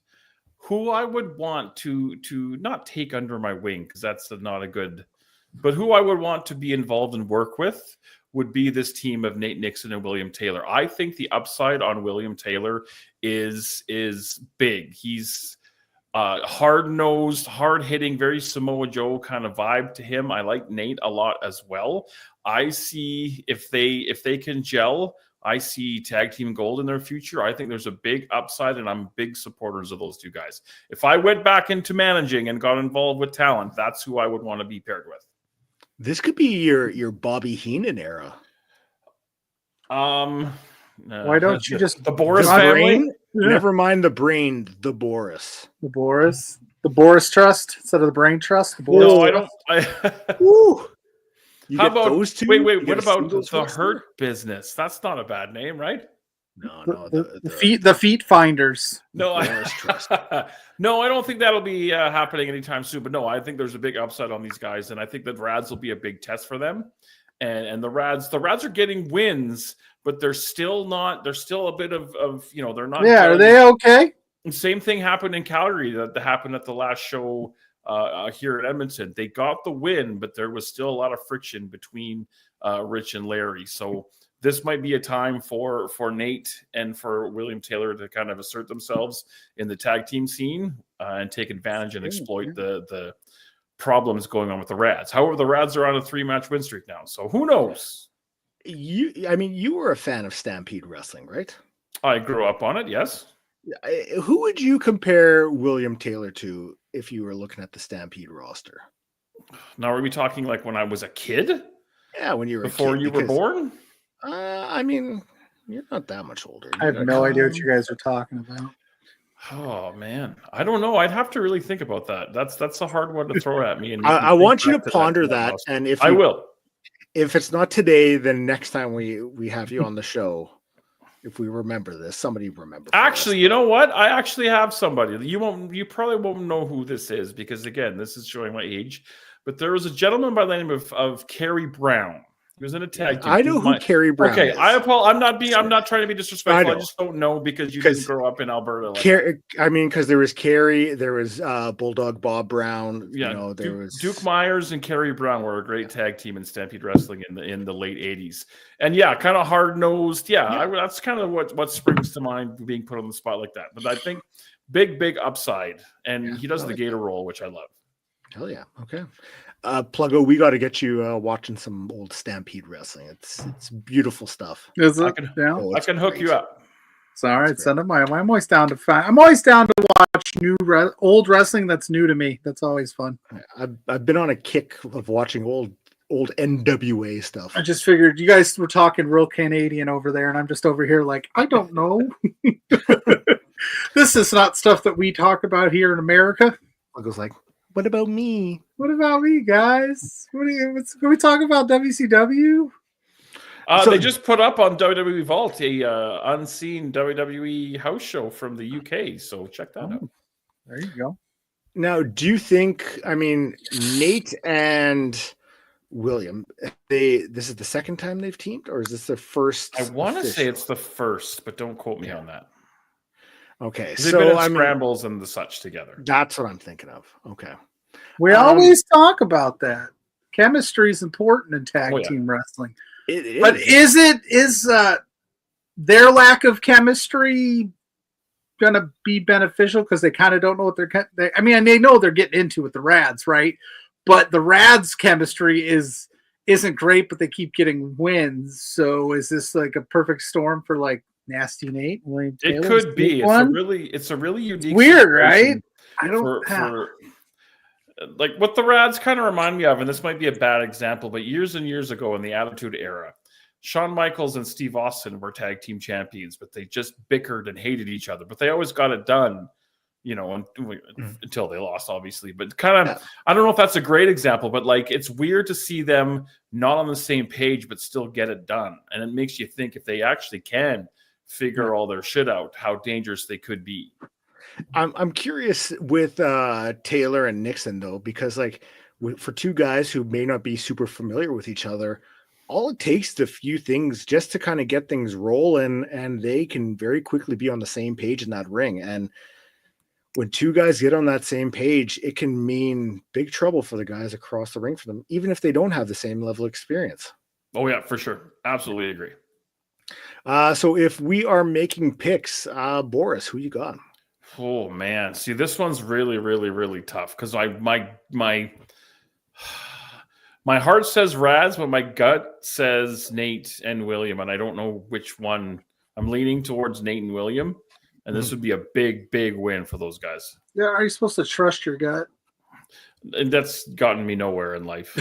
who I would want to not take under my wing, because that's not a good, but who I would want to be involved and work with would be this team of Nate Nixon and William Taylor. I think the upside on William Taylor is big. He's hard-nosed, hard-hitting, very Samoa Joe kind of vibe to him. I like Nate a lot as well. I see if they can gel, I see tag team gold in their future. I think there's a big upside, and I'm big supporters of those two guys. If I went back into managing and got involved with talent, that's who I would want to be paired with. This could be your Bobby Heenan era. Why don't you just the Boris family? Yeah. Never mind the brain, the Boris. The Boris Trust instead of the Brain Trust. The Boris No, I don't. Woo. How about those two? Wait. What about the Hurt Business? That's not a bad name, right? No. The feet finders. No, no, I don't think that'll be happening anytime soon. But no, I think there's a big upside on these guys, and I think that Rads will be a big test for them. And the Rads are getting wins, but they're still not. There's still a bit of they're not. Yeah, are they okay? And same thing happened in Calgary that happened at the last show here at Edmonton. They got the win, but there was still a lot of friction between Rich and Larry. So this might be a time for Nate and for William Taylor to kind of assert themselves in the tag team scene and take advantage and exploit the problems going on with the Rads. However, the Rads are on a 3-match win streak now, so who knows? You were a fan of Stampede Wrestling, right? I grew up on it, yes. Who would you compare William Taylor to if you were looking at the Stampede roster? Now, are we talking like when I was a kid? Yeah, when you were before you were born? I mean, you're not that much older. I have no idea what you guys are talking about. Oh man, I don't know. I'd have to really think about that. That's a hard one to throw at me. And I want you to ponder that, and if I will, if it's not today, then next time we have you on the show, if we remember this, somebody remember. Actually, you know what? I actually have somebody. You probably won't know who this is because again, this is showing my age. But there was a gentleman by the name of Kerry Brown. He was in a tag team. I know who Kerry Brown is. I apologize. I'm not trying to be disrespectful. I just don't know because you didn't grow up in Alberta. Because there was Kerry, there was Bulldog Bob Brown. Yeah, there was Duke Myers and Kerry Brown were a great tag team in Stampede Wrestling in the late '80s. And yeah, kind of hard nosed. Yeah, that's kind of what springs to mind being put on the spot like that. But I think big upside, and he does the Gator roll, which I love. Hell yeah. Okay. Pluggo, we got to get you watching some old Stampede Wrestling. It's beautiful stuff. Is it? I can hook you up. It's all right. Send them my way. I'm always down to watch old wrestling that's new to me. That's always fun. I've been on a kick of watching old old NWA stuff. I just figured you guys were talking real Canadian over there, and I'm just over here like, I don't know. This is not stuff that we talk about here in America. Pluggo's like, what about me? What about me, guys? Can we talk about WCW? They just put up on WWE Vault a unseen WWE house show from the UK, so check that out. There you go. Now, do you think, I mean, Nate and William, this is the second time they've teamed, or is this their first? I want to say it's the first, but don't quote me on that. Okay, they've been in scrambles and the such together. That's what I'm thinking of. Okay. We always talk about that. Chemistry is important in tag team wrestling. It is. But is their lack of chemistry going to be beneficial because they kind of don't know what they know they're getting into with the Rads, right? But the Rads chemistry isn't great, but they keep getting wins. So is this like a perfect storm for like Nasty Nate? William It Taylor's could be. It's a really unique. Weird, right? I don't. For like what the Rads kind of remind me of, and this might be a bad example, but years and years ago in the Attitude Era, Shawn Michaels and Steve Austin were tag team champions, but they just bickered and hated each other. But they always got it done, until they lost, obviously. But kind of, I don't know if that's a great example, but like it's weird to see them not on the same page, but still get it done. And it makes you think if they actually can figure all their shit out, how dangerous they could be. I'm curious with Taylor and Nixon though, because like for two guys who may not be super familiar with each other, all it takes is a few things just to kind of get things rolling, and they can very quickly be on the same page in that ring. And when two guys get on that same page, it can mean big trouble for the guys across the ring for them, even if they don't have the same level of experience. Oh yeah, for sure. Absolutely agree. So if we are making picks, Boris, who you got? Oh man, see, this one's really, really, really tough because my heart says Rads, but my gut says Nate and William, and I don't know which one. I'm leaning towards Nate and William, and this would be a big, big win for those guys. Yeah, are you supposed to trust your gut? And that's gotten me nowhere in life.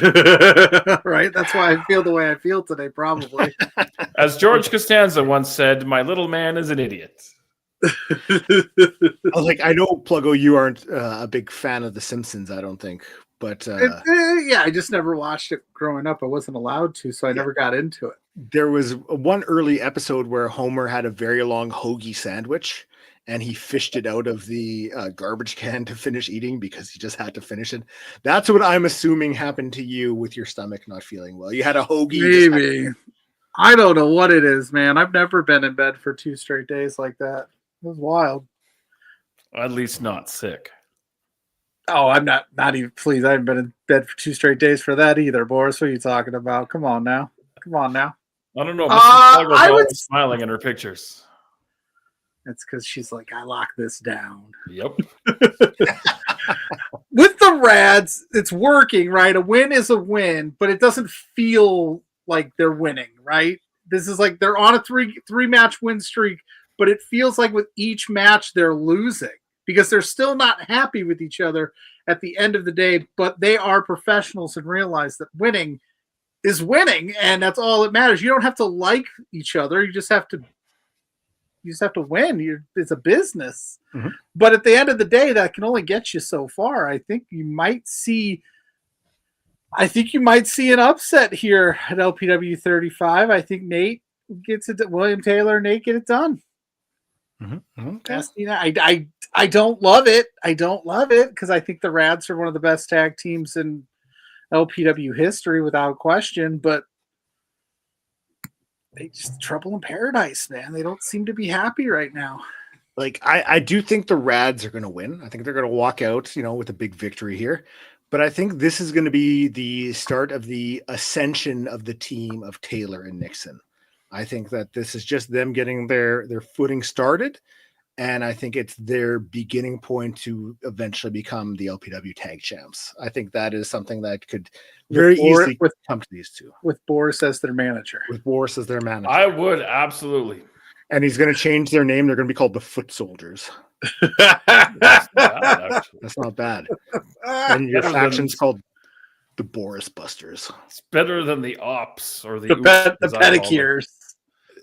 Right? That's why I feel the way I feel today, probably. As George Costanza once said, my little man is an idiot. I know, Pluggo, you aren't a big fan of The Simpsons, I don't think. But I just never watched it growing up. I wasn't allowed to, so I never got into it. There was one early episode where Homer had a very long hoagie sandwich, and he fished it out of the garbage can to finish eating because he just had to finish it. That's what I'm assuming happened to you with your stomach not feeling well. You had a hoagie. Maybe. I don't know what it is, man. I've never been in bed for 2 straight days like that. It was wild. At least not sick. Oh, I'm not even, please. I haven't been in bed for 2 straight days for that either, Boris. What are you talking about? Come on now. I don't know. I was smiling in her pictures. It's because she's like, I lock this down. Yep. With the Rads, it's working, right? A win is a win, but it doesn't feel like they're winning, right? This is like they're on a three match win streak, but it feels like with each match they're losing because they're still not happy with each other at the end of the day, but they are professionals and realize that winning is winning, and that's all that matters. You don't have to like each other. You just have to win. It's a business. Mm-hmm. But at the end of the day, that can only get you so far. I think you might see an upset here at LPW35. I think Nate gets it. William Taylor and Nate get it done. Mm-hmm. Okay. I don't love it. I don't love it because I think the Rads are one of the best tag teams in LPW history without question, but they just trouble in paradise, man. They don't seem to be happy right now. Like I do think the Rads are going to win. I think they're going to walk out, with a big victory here. But I think this is going to be the start of the ascension of the team of Taylor and Nixon. I think that this is just them getting their footing started. And I think it's their beginning point to eventually become the LPW tag champs. I think that is something that could very easily come to these two. With Boris as their manager. I would, absolutely. And he's going to change their name. They're going to be called the Foot Soldiers. That's not bad. That's not bad. And your faction's called The Boris Busters. It's better than the Ops or The pedicures.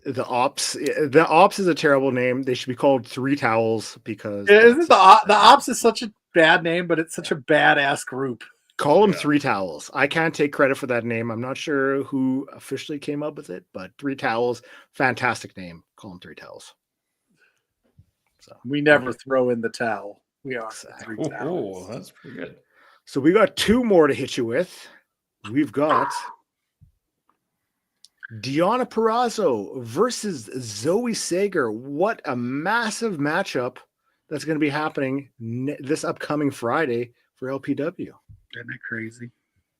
The Ops is a terrible name. They should be called Three Towels because Isn't the Ops is such a bad name, but it's such a badass group. Call them Three Towels. I can't take credit for that name. I'm not sure who officially came up with it, but Three Towels, fantastic name. Call them Three Towels. So we never throw in the towel. We are Three Towels. Oh, that's pretty good. So we got two more to hit you with. We've got Deonna Purrazzo versus Zoe Sager. What a massive matchup that's going to be happening this upcoming Friday for LPW. Isn't that crazy?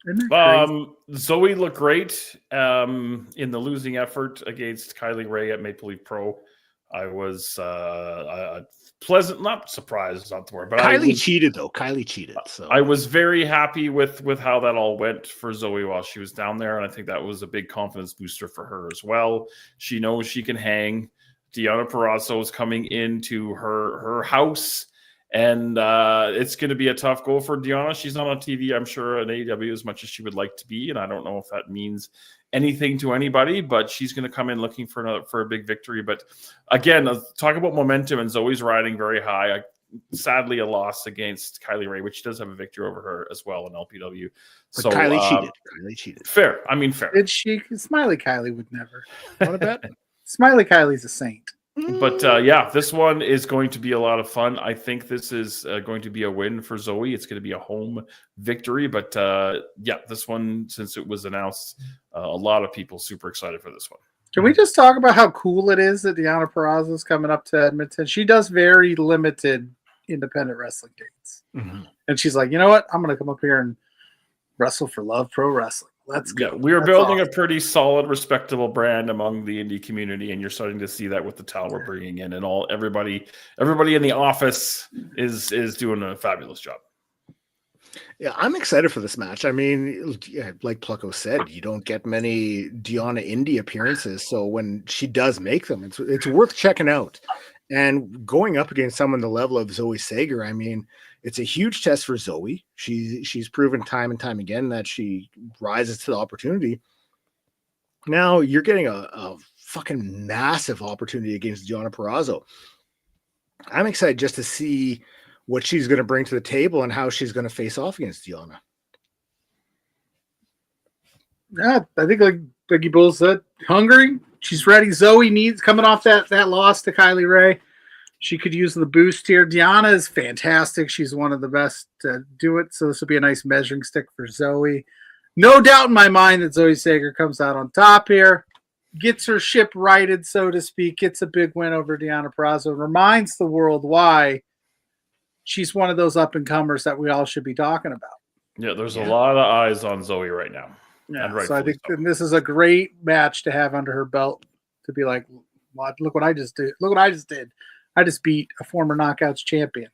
Isn't that crazy? Zoe looked great in the losing effort against Kylie Ray at Maple Leaf Pro. I was pleasant, not surprised, not the word, but Kylie cheated though. Kylie cheated. So I was very happy with how that all went for Zoe while she was down there, and I think that was a big confidence booster for her as well. She knows she can hang. Deonna Purrazzo is coming into her house, and it's going to be a tough goal for Deonna. She's not on TV, I'm sure, at AEW as much as she would like to be, and I don't know if that means anything to anybody, but she's going to come in looking for a big victory. But again, talk about momentum, and Zoe's riding very high. Sadly, a loss against Kylie Ray, which does have a victory over her as well in LPW. But so Kylie cheated. Kylie cheated. Fair. I mean, fair. Did she? Smiley Kylie would never. What about Smiley Kylie's a saint. But yeah, this one is going to be a lot of fun. I think this is going to be a win for Zoe. It's going to be a home victory. But yeah, this one, since it was announced, a lot of people super excited for this one. Can we just talk about how cool it is that Deonna Purrazzo is coming up to Edmonton? She does very limited independent wrestling dates. Mm-hmm. And she's like, you know what? I'm going to come up here and wrestle for Love Pro Wrestling. Let's go. Yeah, we are building a pretty solid, respectable brand among the indie community, and you're starting to see that with the talent we're bringing in, and everybody in the office is doing a fabulous job. Yeah, I'm excited for this match. I mean, like PLUGGO said, you don't get many Deonna indie appearances, so when she does make them, it's worth checking out. And going up against someone the level of Zoe Sager, I mean, it's a huge test for Zoe. She's proven time and time again that she rises to the opportunity. Now you're getting a fucking massive opportunity against Deonna Purrazzo. I'm excited just to see what she's going to bring to the table and how she's going to face off against Deonna. Yeah, I think like Biggie Bull said, hungry. She's ready. Zoe needs coming off that loss to Kylie Ray. She could use the boost here. Deonna is fantastic. She's one of the best to do it. So this will be a nice measuring stick for Zoe. No doubt in my mind that Zoe Sager comes out on top here, gets her ship righted, so to speak, gets a big win over Deonna Purrazzo, reminds the world why she's one of those up-and-comers that we all should be talking about. Yeah, there's a lot of eyes on Zoe right now. Yeah, so I think this is a great match to have under her belt to be like, look what I just did. Look what I just did. I just beat a former Knockouts champion.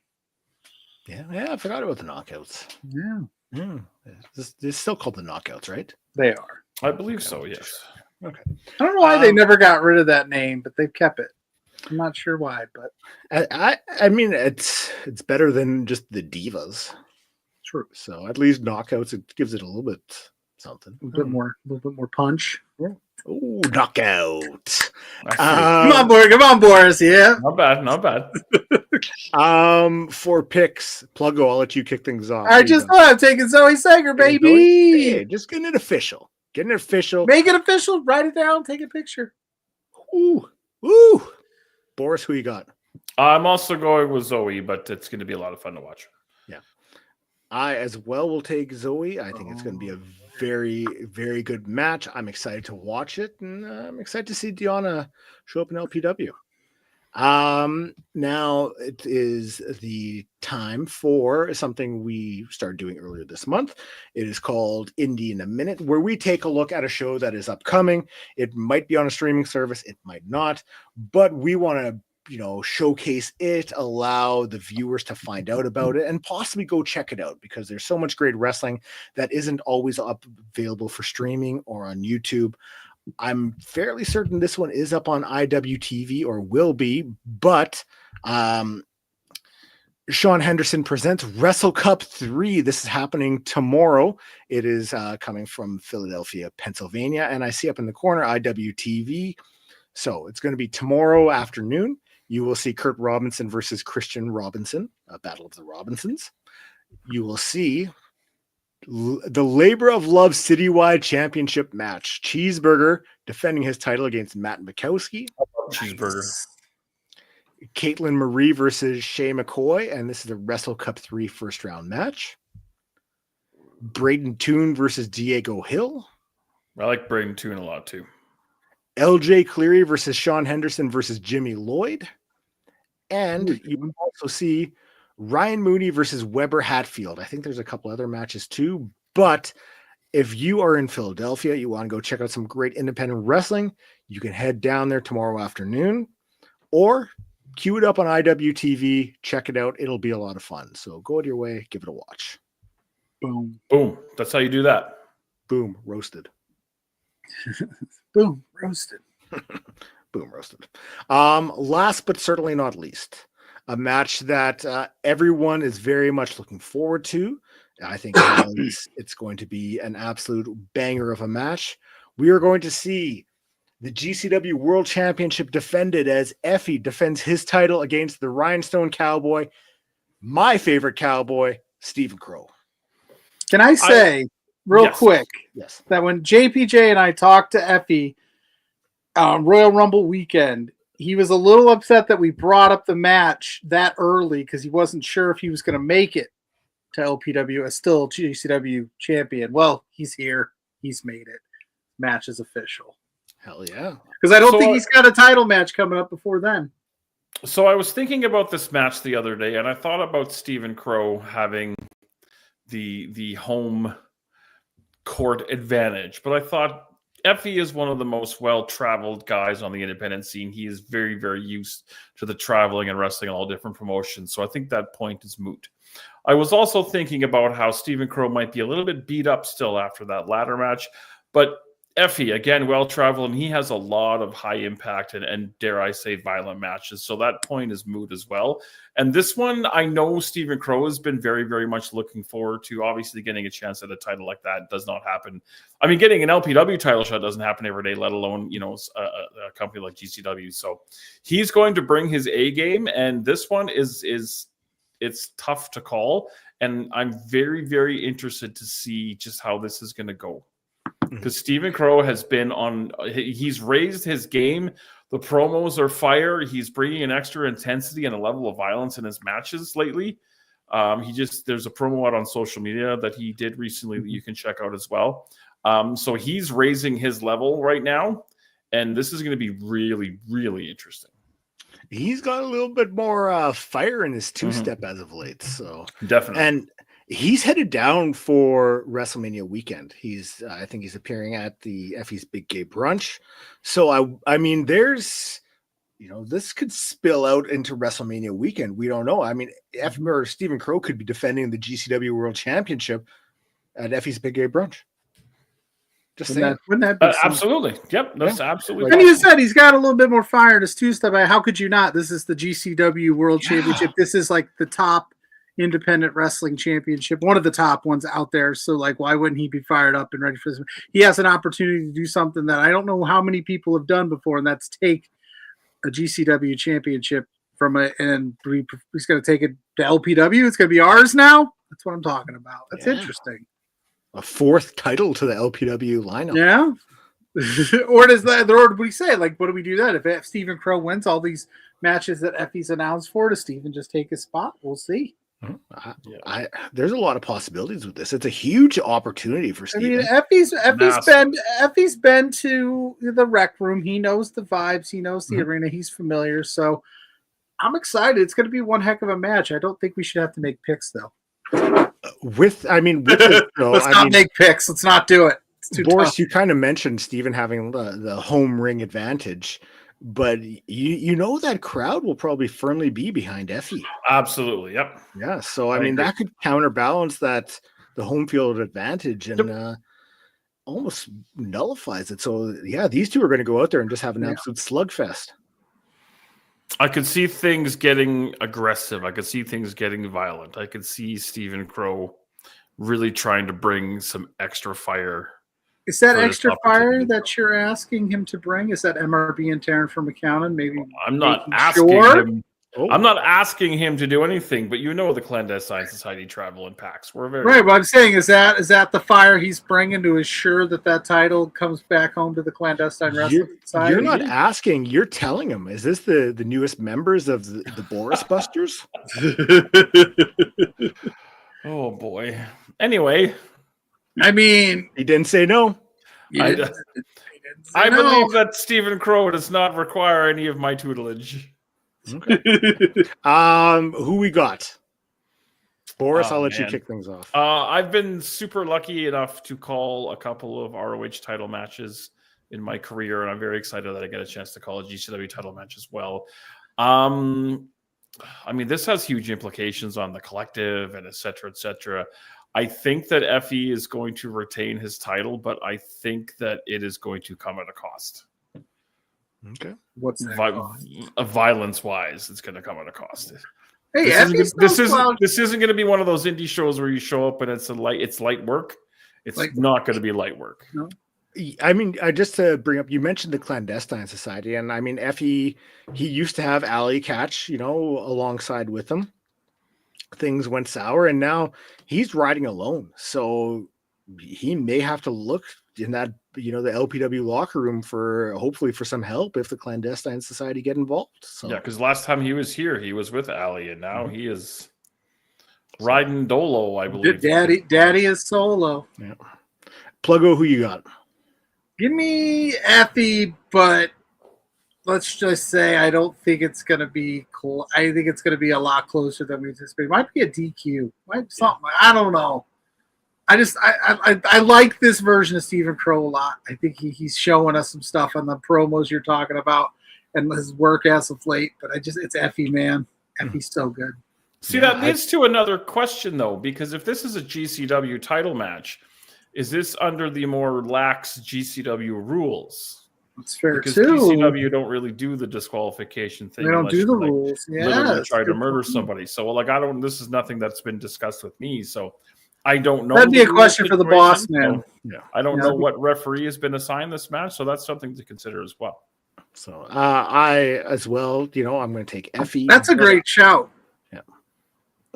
Yeah, I forgot about the Knockouts. Yeah. This is still called the Knockouts, right? They are. I believe so, yes. Okay. I don't know why they never got rid of that name, but they've kept it. I'm not sure why, but I mean, it's better than just the Divas. True. So at least Knockouts, it gives it a little bit something. A little bit more punch. Yeah. Oh, Knockout. Come on, Boris. Yeah. Not bad. For picks, PLUGGO, I'll let you kick things off. I just thought I'm taking Zoe Sager, baby. Hey, just getting it official. Make it official. Write it down. Take a picture. Ooh. Boris, who you got? I'm also going with Zoe, but it's going to be a lot of fun to watch. Yeah. I as well will take Zoe. I think it's going to be a very, very good match. I'm excited to watch it, and I'm excited to see Deonna show up in LPW. Now it is the time for something we started doing earlier this month. It is called Indie in a Minute, where we take a look at a show that is upcoming. It might be on a streaming service, it might not, but we want to showcase it, allow the viewers to find out about it, and possibly go check it out, because there's so much great wrestling that isn't always available for streaming or on YouTube. I'm fairly certain this one is up on IWTV or will be, but Sean Henderson presents Wrestle Cup 3. This is happening tomorrow. It is coming from Philadelphia, Pennsylvania. And I see up in the corner IWTV. So it's going to be tomorrow afternoon. You will see Kurt Robinson versus Christian Robinson, a battle of the Robinsons. You will see the Labor of Love Citywide Championship match. Cheeseburger defending his title against Matt Mikowski. Cheeseburger. Caitlin Marie versus Shay McCoy, and this is a Wrestle Cup 3 first round match. Braden Toon versus Diego Hill. I like Braden Toon a lot too. LJ Cleary versus Sean Henderson versus Jimmy Lloyd. And you will also see Ryan Mooney versus Weber Hatfield. I think there's a couple other matches too, but if you are in Philadelphia, you want to go check out some great independent wrestling, you can head down there tomorrow afternoon or cue it up on IWTV, check it out. It'll be a lot of fun. So go out your way, give it a watch. Boom. Boom. That's how you do that. Boom, roasted. Boom, roasted. Boom, roasted. Last but certainly not least, a match that everyone is very much looking forward to. I think it's going to be an absolute banger of a match. We are going to see the GCW World Championship defended as Effie defends his title against the Rhinestone Cowboy, my favorite cowboy, Stephen Crow. Can I say real quick that when JPJ and I talked to Effie on Royal Rumble weekend, he was a little upset that we brought up the match that early because he wasn't sure if he was going to make it to LPW as still GCW champion. Well, he's here. He's made it. Match is official. Hell yeah. Because I don't think he's got a title match coming up before then. So I was thinking about this match the other day, and I thought about Stephen Crow having the home court advantage. But I thought Effie is one of the most well-traveled guys on the independent scene. He is very, very used to the traveling and wrestling in all different promotions. So I think that point is moot. I was also thinking about how Stephen Crow might be a little bit beat up still after that ladder match. But Effie, again, well-traveled, and he has a lot of high impact and dare I say, violent matches. So that point is moot as well. And this one, I know Stephen Crow has been very, very much looking forward to. Obviously, getting a chance at a title like that does not happen. I mean, getting an LPW title shot doesn't happen every day, let alone, a company like GCW. So he's going to bring his A game, and this one is it's tough to call. And I'm very, very interested to see just how this is going to go. Because Stephen Crow has been he's raised his game. The promos are fire. He's bringing an extra intensity and a level of violence in his matches lately. There's a promo out on social media that he did recently that you can check out as well. So he's raising his level right now. And this is going to be really, really interesting. He's got a little bit more fire in his two-step as of late. So definitely. And he's headed down for WrestleMania weekend. I think he's appearing at the Effie's Big Gay Brunch. So I mean, there's, this could spill out into WrestleMania weekend. We don't know. I mean, Effie or Stephen Crow could be defending the GCW World Championship at Effie's Big Gay Brunch. Just saying. Wouldn't that be absolutely? Yep, that's absolutely. And you said he's got a little bit more fire in his two-step. How could you not? This is the GCW World Championship. This is like the top independent wrestling championship, one of the top ones out there. So why wouldn't he be fired up and ready for this? He has an opportunity to do something that I don't know how many people have done before, and that's take a GCW championship and he's going to take it to LPW. It's going to be ours now. That's what I'm talking about. That's interesting. A fourth title to the LPW lineup. Yeah. Or does that, or what do we say? What do we do then? If Stephen Crow wins all these matches that Effie's announced for, does Stephen just take his spot? We'll see. There's a lot of possibilities with this. It's a huge opportunity for Stephen. I mean, Effie's been to the rec room. He knows the vibes. He knows the arena. He's familiar. So I'm excited. It's going to be one heck of a match. I don't think we should have to make picks though. Let's not make picks. Let's not do it. It's too Boris, tough. You kind of mentioned Stephen having the home ring advantage, but that crowd will probably firmly be behind Effie. Absolutely. Yep. Yeah. So I mean, that could counterbalance the home field advantage and almost nullifies it. So yeah, these two are going to go out there and just have an absolute slugfest. I could see things getting aggressive. I could see things getting violent. I could see Stephen Crow really trying to bring some extra fire. Is that extra fire that you're asking him to bring? Is that MRB and Taryn from McCown? Maybe I'm not asking him. Oh. I'm not asking him to do anything, but the Clandestine Society travel in packs. We're very right. What I'm saying is that the fire he's bringing to ensure that title comes back home to the Clandestine Wrestling Society. You're not asking. You're telling him. Is this the newest members of the Boris Busters? Oh boy. Anyway, I mean, he didn't say no. I believe that Stephen Crow does not require any of my tutelage. Okay. Who we got? Boris, I'll let you kick things off. I've been super lucky enough to call a couple of ROH title matches in my career, and I'm very excited that I get a chance to call a GCW title match as well. I mean, this has huge implications on the collective and et cetera, et cetera. I think that Effie is going to retain his title, but I think that it is going to come at a cost. Okay. What's that? Violence-wise, it's going to come at a cost. Hey, this isn't going to be one of those indie shows where you show up and it's light work. It's not going to be light work. No. I mean, just to bring up, you mentioned the Clandestine Society, and I mean, Effie, he used to have Allie Catch, alongside with him. Things went sour, and now he's riding alone. So he may have to look in that, the LPW locker room hopefully for some help if the Clandestine Society get involved. So yeah, because last time he was here, he was with Allie, and now he is riding Dolo, I believe. Daddy is solo. Yeah. Pluggo, who you got? Give me Effie, but let's just say I don't think it's going to be cool. I think it's going to be a lot closer than we anticipated. Might be a DQ. Something. I don't know. I like this version of Stephen Crow a lot. I think he's showing us some stuff on the promos you're talking about and his work as of late. But it's Effie, man. Effie's so good. See, that leads to another question, though, because if this is a GCW title match, is this under the more lax GCW rules? That's fair, because too. GCW don't really do the disqualification thing. They don't do the rules. Yeah, try to murder somebody. So, this is nothing that's been discussed with me. So, I don't know. That'd be a question for the boss man. So, I don't know what referee has been assigned this match, so that's something to consider as well. So, I as well, I'm going to take Effie. That's a great shout. Yeah.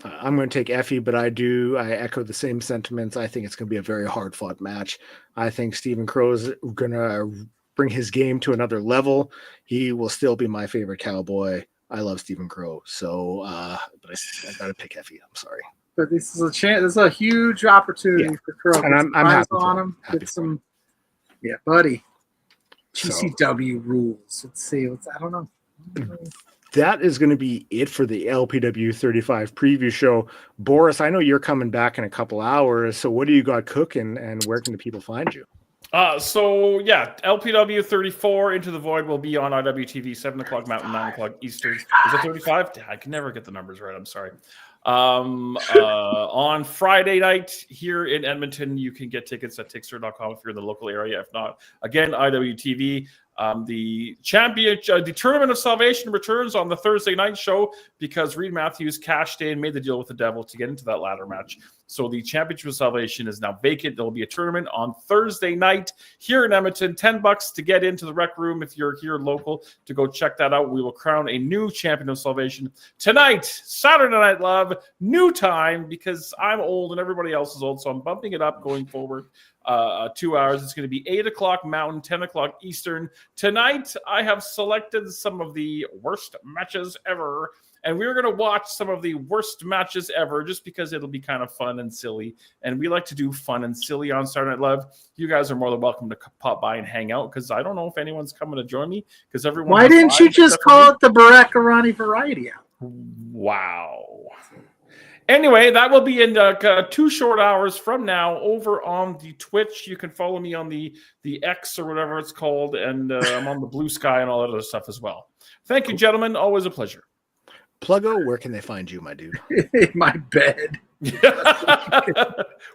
I'm going to take Effie, but I echo the same sentiments. I think it's going to be a very hard-fought match. I think Stephen Crow is going to bring his game to another level. He will still be my favorite cowboy. I love Stephen Crow, so but I got to pick Effie. I'm sorry. But this is a chance. This is a huge opportunity for Crow. And I'm happy on him. Get some, buddy. GCW rules. Let's see. I don't know. That is going to be it for the LPW35 preview show. Boris, I know you're coming back in a couple hours. So what do you got cooking, and where can the people find you? LPW34 Into the Void will be on IWTV 7 o'clock Mountain, 9 o'clock Eastern. Is it 35? I can never get the numbers right. I'm sorry. On Friday night here in Edmonton, you can get tickets at Tickster.com if you're in the local area. If not, again, IWTV. The Tournament of Salvation returns on the Thursday night show because Reed Matthews cashed in, made the deal with the devil to get into that ladder match. So the Championship of Salvation is now vacant. There will be a tournament on Thursday night here in Edmonton. $10 to get into the rec room if you're here local to go check that out. We will crown a new Champion of Salvation tonight, Saturday Night Love, new time because I'm old and everybody else is old. So I'm bumping it up going forward. 2 hours. It's going to be 8 o'clock Mountain, 10 o'clock Eastern. Tonight, I have selected some of the worst matches ever, and we're going to watch some of the worst matches ever just because it'll be kind of fun and silly, and we like to do fun and silly on Saturday Night Live. You guys are more than welcome to pop by and hang out because I don't know if anyone's coming to join me because everyone. Why didn't you just call it the Barack Arani Variety Hour? Wow. Anyway, that will be in 2 short hours from now over on the Twitch. You can follow me on the X or whatever it's called, and I'm on the Blue Sky and all that other stuff as well. Thank you, gentlemen. Always a pleasure. Pluggo, where can they find you, my dude? In my bed.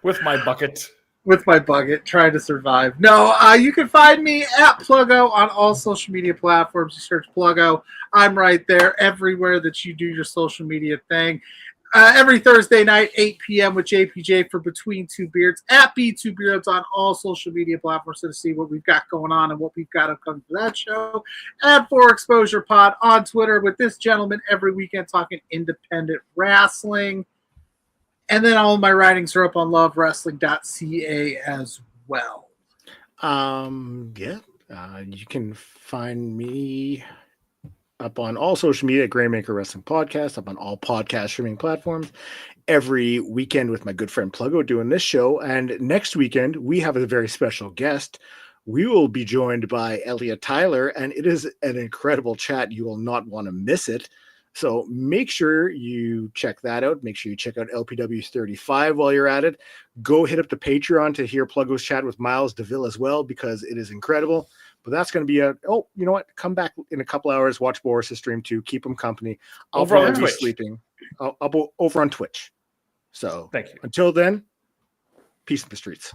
With my bucket. with my bucket, trying to survive. No, you can find me at PLUGGO on all social media platforms. You search PLUGGO. I'm right there everywhere that you do your social media thing. Every Thursday night, 8 p.m. with JPJ for Between Two Beards at B2 Beards on all social media platforms to see what we've got going on and what we've got upcoming for that show. And for Exposure Pod on Twitter with this gentleman every weekend talking independent wrestling. And then all of my writings are up on lovewrestling.ca as well. You can find me up on all social media at Graymaker Wrestling Podcast, up on all podcast streaming platforms every weekend with my good friend PLUGGO doing this show. And next weekend, we have a very special guest. We will be joined by Elliot Tyler, and it is an incredible chat. You will not want to miss it. So make sure you check that out. Make sure you check out LPW35 while you're at it. Go hit up the Patreon to hear PLUGGO's chat with Miles DeVille as well, because it is incredible. But that's going to be you know what? Come back in a couple hours, watch Boris' stream too. Keep him company. I'll Over on probably be Twitch. sleeping. I'll be over on Twitch. So Thank you. until then, peace in the streets.